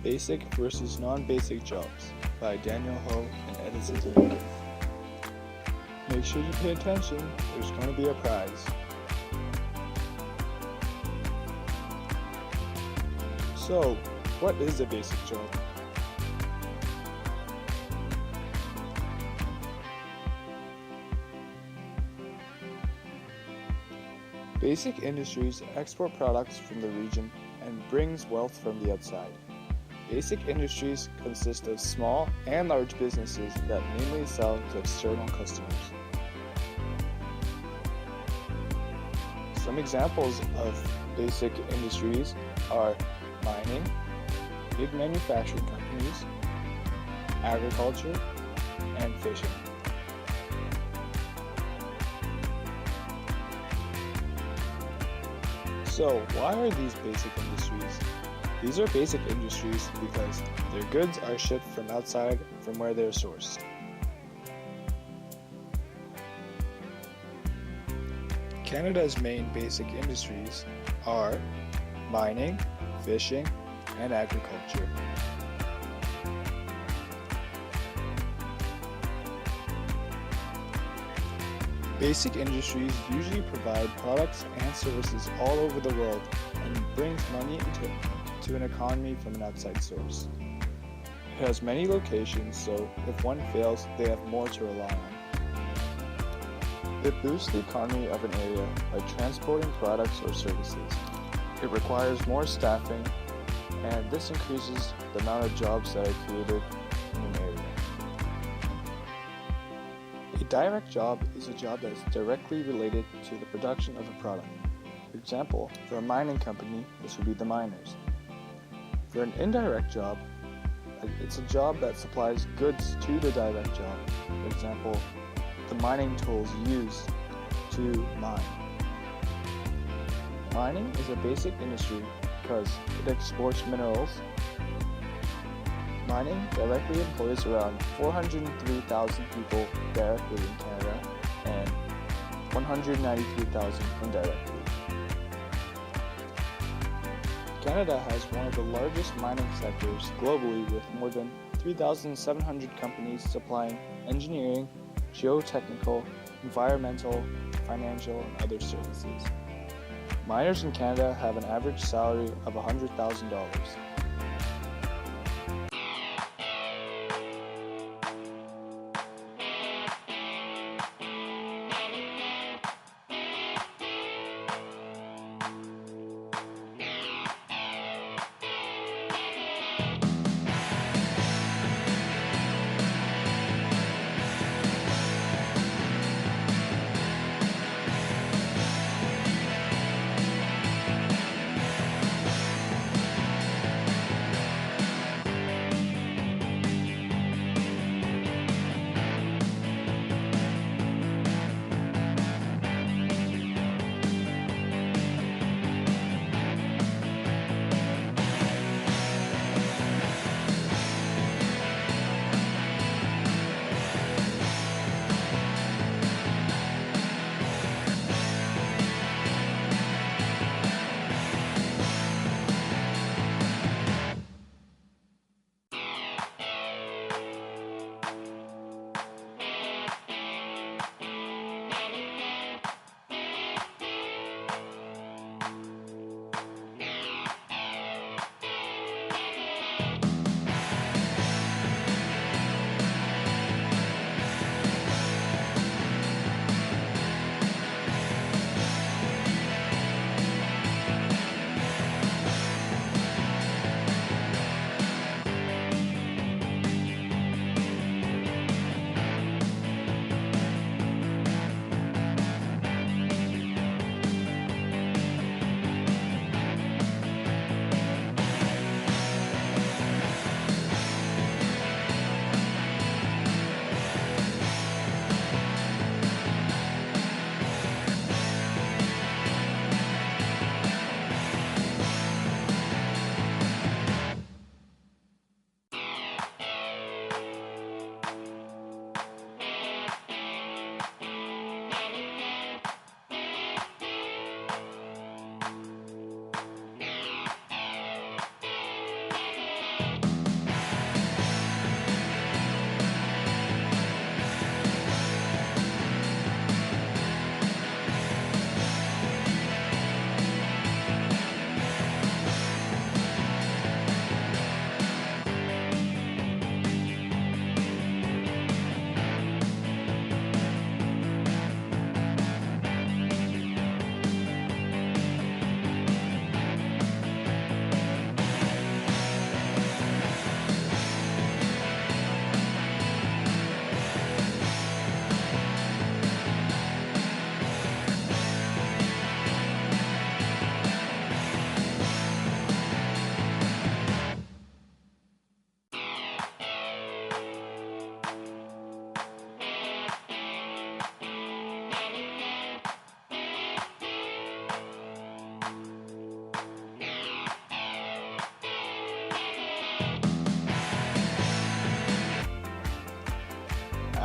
Basic versus Non-Basic Jobs by Daniel Ho and Edison Dominguez. Make sure you pay attention, there's going to be a prize. So, what is a basic job? Basic industries export products from the region and brings wealth from the outside. Basic industries consist of small and large businesses that mainly sell to external customers. Some examples of basic industries are mining, big manufacturing companies, agriculture, and fishing. So, why are these basic industries? These are basic industries because their goods are shipped from outside from where they are sourced. Canada's main basic industries are mining, fishing, and agriculture. Basic industries usually provide products and services all over the world and brings money into an economy from an outside source. It has many locations, so if one fails, they have more to rely on. It boosts the economy of an area by transporting products or services. It requires more staffing, and this increases the amount of jobs that are created in an area. A direct job is a job that is directly related to the production of a product. For example, for a mining company, this would be the miners. For an indirect job, it's a job that supplies goods to the direct job. For example, the mining tools used to mine. Mining is a basic industry because it exports minerals. Mining directly employs around 403,000 people directly in Canada and 193,000 indirectly. Canada has one of the largest mining sectors globally with more than 3,700 companies supplying engineering, geotechnical, environmental, financial, and other services. Miners in Canada have an average salary of $100,000.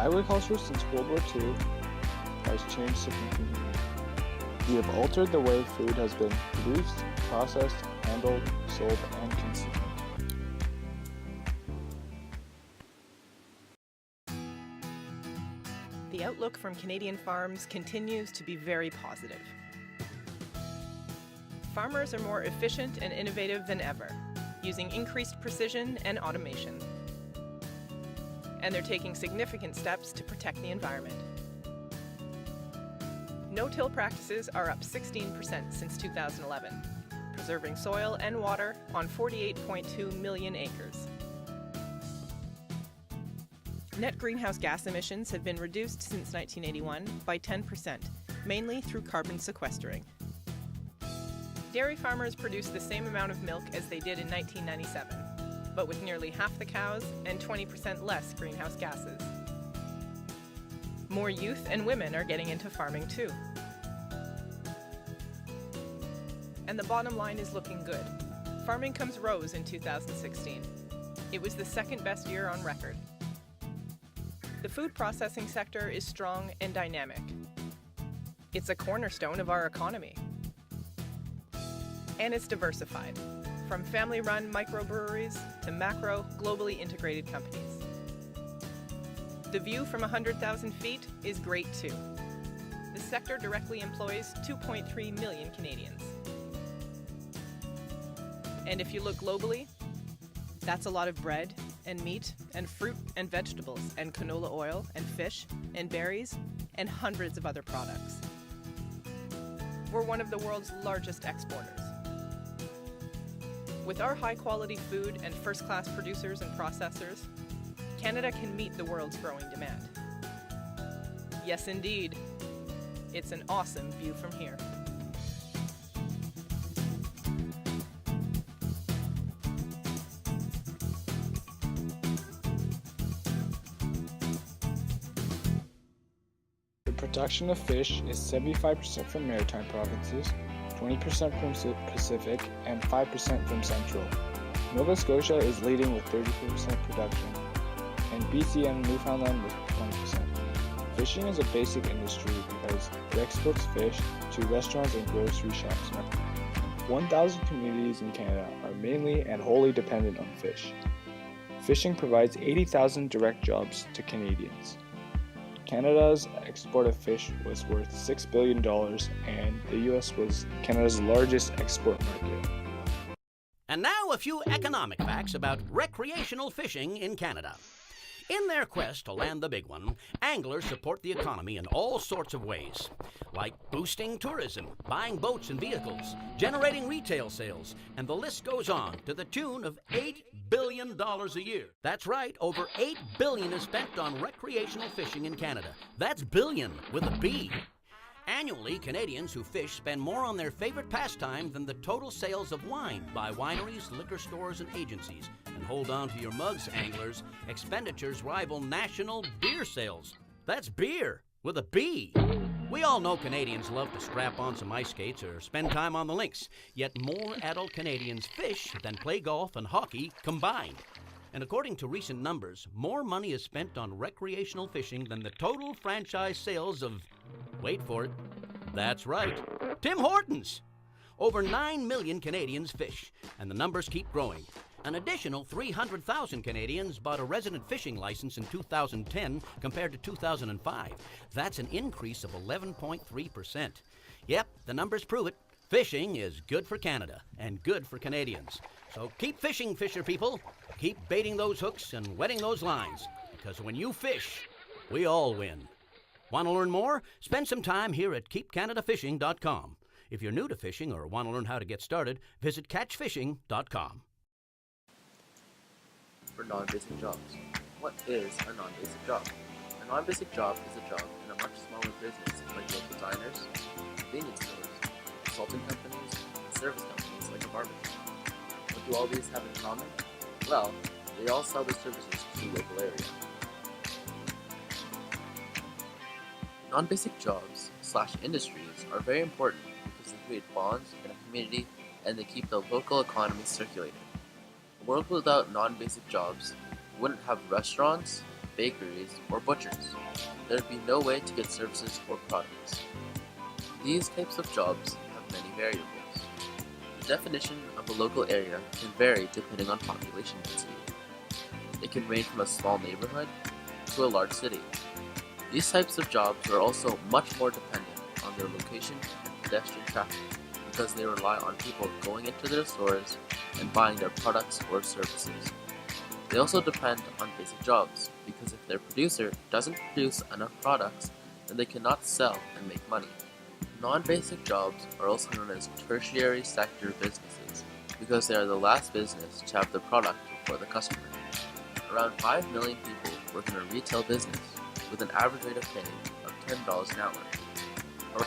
Agriculture since World War II has changed significantly. We have altered the way food has been produced, processed, handled, sold, and consumed. The outlook from Canadian farms continues to be very positive. Farmers are more efficient and innovative than ever, using increased precision and automation. And they're taking significant steps to protect the environment. No-till practices are up 16% since 2011, preserving soil and water on 48.2 million acres. Net greenhouse gas emissions have been reduced since 1981 by 10%, mainly through carbon sequestering. Dairy farmers produce the same amount of milk as they did in 1997, but with nearly half the cows and 20% less greenhouse gases. More youth and women are getting into farming too. And the bottom line is looking good. Farm incomes rose in 2016. It was the second best year on record. The food processing sector is strong and dynamic. It's a cornerstone of our economy. And it's diversified, from family-run microbreweries to macro, globally integrated companies. The view from 100,000 feet is great too. The sector directly employs 2.3 million Canadians. And if you look globally, that's a lot of bread and meat and fruit and vegetables and canola oil and fish and berries and hundreds of other products. We're one of the world's largest exporters. With our high-quality food and first-class producers and processors, Canada can meet the world's growing demand. Yes, indeed. It's an awesome view from here. The production of fish is 75% from maritime provinces, 20% from Pacific, and 5% from Central. Nova Scotia is leading with 33% production, and BC and Newfoundland with 20%. Fishing is a basic industry because it exports fish to restaurants and grocery shops. 1,000 communities in Canada are mainly and wholly dependent on fish. Fishing provides 80,000 direct jobs to Canadians. Canada's export of fish was worth $6 billion, and the U.S. was Canada's largest export market. And now a few economic facts about recreational fishing in Canada. In their quest to land the big one, anglers support the economy in all sorts of ways, like boosting tourism, buying boats and vehicles, generating retail sales, and the list goes on to the tune of $8 billion a year. That's right, over $8 billion is spent on recreational fishing in Canada. That's billion with a B. Annually, Canadians who fish spend more on their favorite pastime than the total sales of wine by wineries, liquor stores, and agencies. And hold on to your mugs, anglers. Expenditures rival national beer sales. That's beer with a B. We all know Canadians love to strap on some ice skates or spend time on the links, yet more adult Canadians fish than play golf and hockey combined. And according to recent numbers, more money is spent on recreational fishing than the total franchise sales of, wait for it, that's right, Tim Hortons. Over 9 million Canadians fish, and the numbers keep growing. An additional 300,000 Canadians bought a resident fishing license in 2010 compared to 2005. That's an increase of 11.3%. Yep, the numbers prove it. Fishing is good for Canada and good for Canadians. So keep fishing, fisher people. Keep baiting those hooks and wetting those lines. Because when you fish, we all win. Want to learn more? Spend some time here at keepcanadafishing.com. If you're new to fishing or want to learn how to get started, visit catchfishing.com. For non-basic jobs. What is a non-basic job? A non-basic job is a job in a much smaller business like local diners, convenience stores, consulting companies, and service companies like a barbecue. What do all these have in common? Well, they all sell their services to the local area. Non-basic jobs / industries are very important because they create bonds in a community and they keep the local economy circulating. A world without non-basic jobs wouldn't have restaurants, bakeries, or butchers. There would be no way to get services or products. These types of jobs have many variables. The definition of a local area can vary depending on population density. It can range from a small neighborhood to a large city. These types of jobs are also much more dependent on their location and pedestrian traffic because they rely on people going into their stores and buying their products or services. They also depend on basic jobs because if their producer doesn't produce enough products, then they cannot sell and make money. Non-basic jobs are also known as tertiary sector businesses because they are the last business to have the product before the customer. Around 5 million people work in a retail business with an average rate of pay of $10 an hour.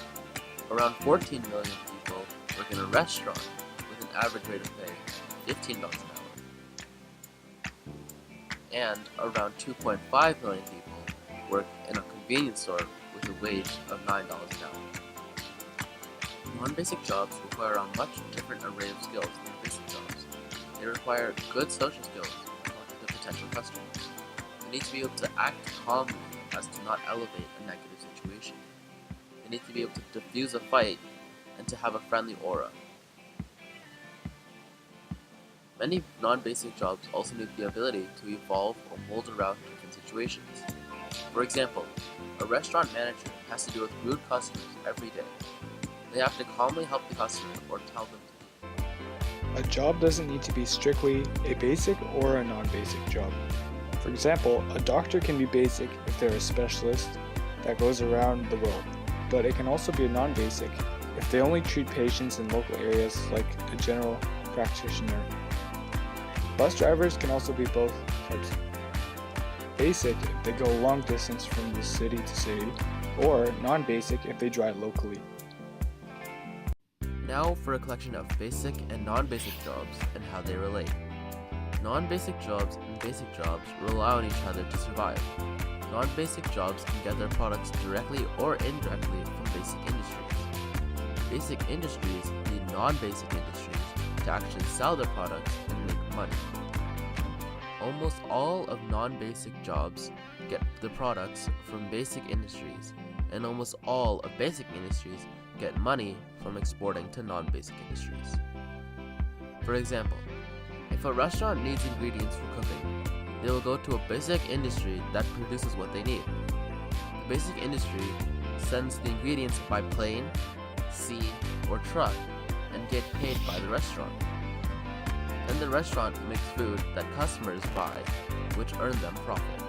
Around 14 million people work in a restaurant with an average rate of pay of $15 an hour. And around 2.5 million people work in a convenience store with a wage of $9 an hour. Non-basic jobs require a much different array of skills than basic jobs. They require good social skills to talk to the potential customers. They need to be able to act calmly as to not elevate a negative situation. They need to be able to diffuse a fight and to have a friendly aura. Many non-basic jobs also need the ability to evolve or mold around different situations. For example, a restaurant manager has to deal with rude customers every day. They have to calmly help the customer or tell them to. A job doesn't need to be strictly a basic or a non-basic job. For example, a doctor can be basic if they're a specialist that goes around the world, but it can also be a non-basic if they only treat patients in local areas like a general practitioner. Bus drivers can also be both types. Basic if they go a long distance from the city to city, or non-basic if they drive locally. Now for a collection of basic and non-basic jobs and how they relate. Non-basic jobs and basic jobs rely on each other to survive. Non-basic jobs can get their products directly or indirectly from basic industries. Basic industries need non-basic industries to actually sell their products and make money. Almost all of non-basic jobs get the products from basic industries, and almost all of basic industries get money from exporting to non-basic industries. For example, if a restaurant needs ingredients for cooking, they will go to a basic industry that produces what they need. The basic industry sends the ingredients by plane, sea, or truck and get paid by the restaurant. Then the restaurant makes food that customers buy, which earn them profit.